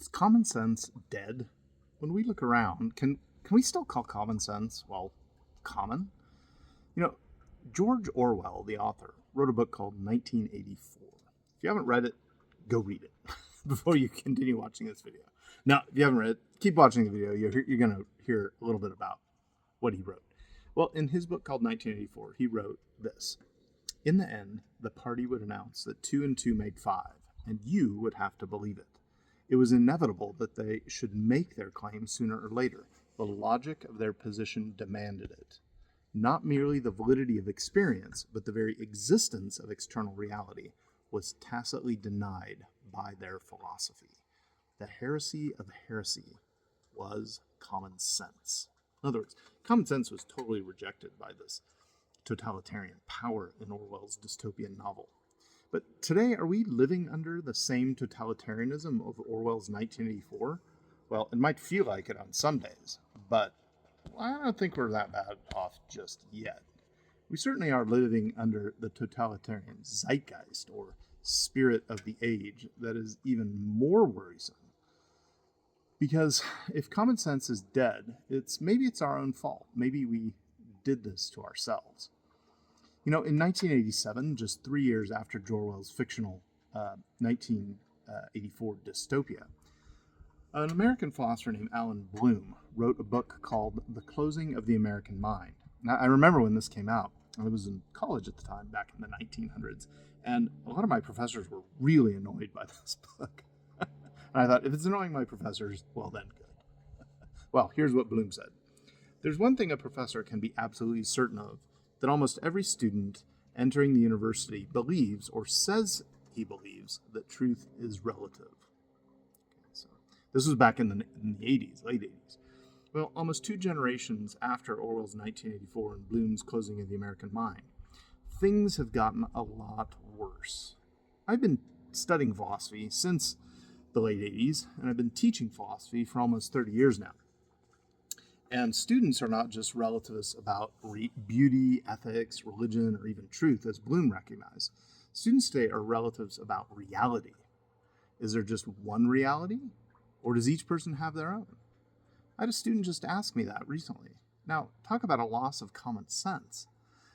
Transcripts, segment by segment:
Is common sense dead? When we look around, can we still call common sense, well, common? You know, George Orwell, the author, wrote a book called 1984. If you haven't read it, go read it before you continue watching this video. Now, if you haven't read it, keep watching the video. You're going to hear a little bit about what he wrote. Well, in his book called 1984, he wrote this. In the end, the party would announce that 2 and 2 made 5, and you would have to believe it. It was inevitable that they should make their claim sooner or later. The logic of their position demanded it. Not merely the validity of experience, but the very existence of external reality was tacitly denied by their philosophy. The heresy of heresy was common sense. In other words, common sense was totally rejected by this totalitarian power in Orwell's dystopian novel. But today, are we living under the same totalitarianism of Orwell's 1984? Well, it might feel like it on some days, but I don't think we're that bad off just yet. We certainly are living under the totalitarian zeitgeist, or spirit of the age, that is even more worrisome. Because if common sense is dead, maybe it's our own fault. Maybe we did this to ourselves. You know, in 1987, just 3 years after George Orwell's fictional 1984 dystopia, an American philosopher named Alan Bloom wrote a book called The Closing of the American Mind. Now, I remember when this came out. I was in college at the time, back in the 1900s, and a lot of my professors were really annoyed by this book. And I thought, if it's annoying my professors, well then good. Well, here's what Bloom said. There's one thing a professor can be absolutely certain of, that almost every student entering the university believes or says he believes that truth is relative. Okay, so this was back in the 80s, late 80s. Well, almost 2 generations after Orwell's 1984 and Bloom's Closing of the American Mind, things have gotten a lot worse. I've been studying philosophy since the late 80s, and I've been teaching philosophy for almost 30 years now. And students are not just relativists about beauty, ethics, religion, or even truth, as Bloom recognized. Students today are relatives about reality. Is there just one reality? Or does each person have their own? I had a student just ask me that recently. Now, talk about a loss of common sense.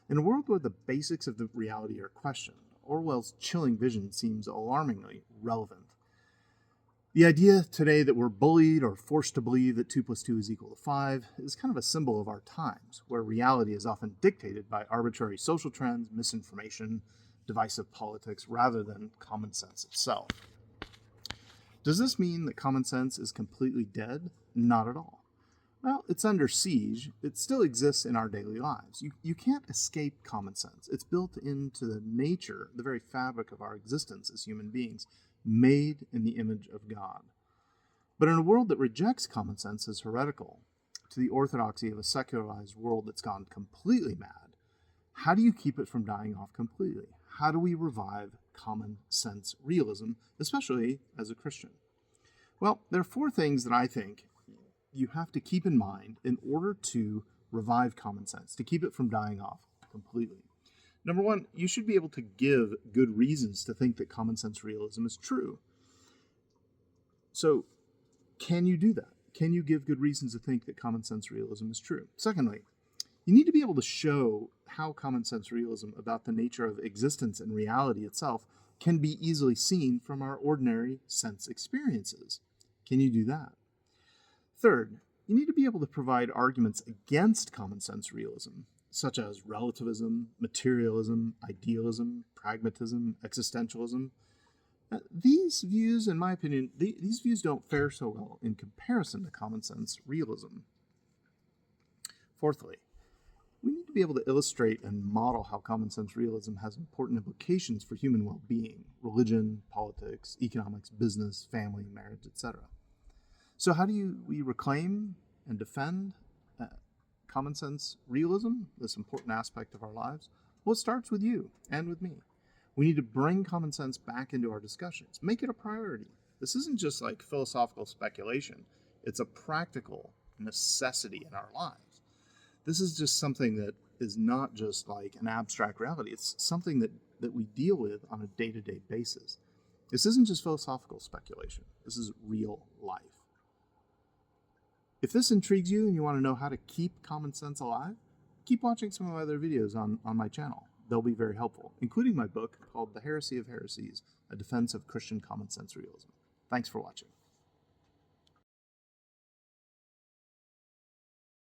In a world where the basics of the reality are questioned, Orwell's chilling vision seems alarmingly relevant. The idea today that we're bullied or forced to believe that 2 plus 2 is equal to 5 is kind of a symbol of our times, where reality is often dictated by arbitrary social trends, misinformation, divisive politics, rather than common sense itself. Does this mean that common sense is completely dead? Not at all. Well, it's under siege. It still exists in our daily lives. You can't escape common sense. It's built into the nature, the very fabric of our existence as human beings, made in the image of God. But in a world that rejects common sense as heretical, to the orthodoxy of a secularized world that's gone completely mad, how do you keep it from dying off completely? How do we revive common sense realism, especially as a Christian? Well, there are 4 things that I think you have to keep in mind in order to revive common sense, to keep it from dying off completely. Number 1, you should be able to give good reasons to think that common sense realism is true. So, can you do that? Can you give good reasons to think that common sense realism is true? Secondly, you need to be able to show how common sense realism about the nature of existence and reality itself can be easily seen from our ordinary sense experiences. Can you do that? Third, you need to be able to provide arguments against common sense realism, such as relativism, materialism, idealism, pragmatism, existentialism. These views, in my opinion, these views don't fare so well in comparison to common sense realism. Fourthly, we need to be able to illustrate and model how common sense realism has important implications for human well-being, religion, politics, economics, business, family, marriage, etc. So how do we reclaim and defend common sense realism, this important aspect of our lives? Well, it starts with you and with me. We need to bring common sense back into our discussions. Make it a priority. This isn't just like philosophical speculation. It's a practical necessity in our lives. This is just something that is not just like an abstract reality. It's something that we deal with on a day-to-day basis. This isn't just philosophical speculation. This is real life. If this intrigues you and you want to know how to keep common sense alive, keep watching some of my other videos on my channel. They'll be very helpful, including my book called The Heresy of Heresies, A Defense of Christian Common Sense Realism. Thanks for watching.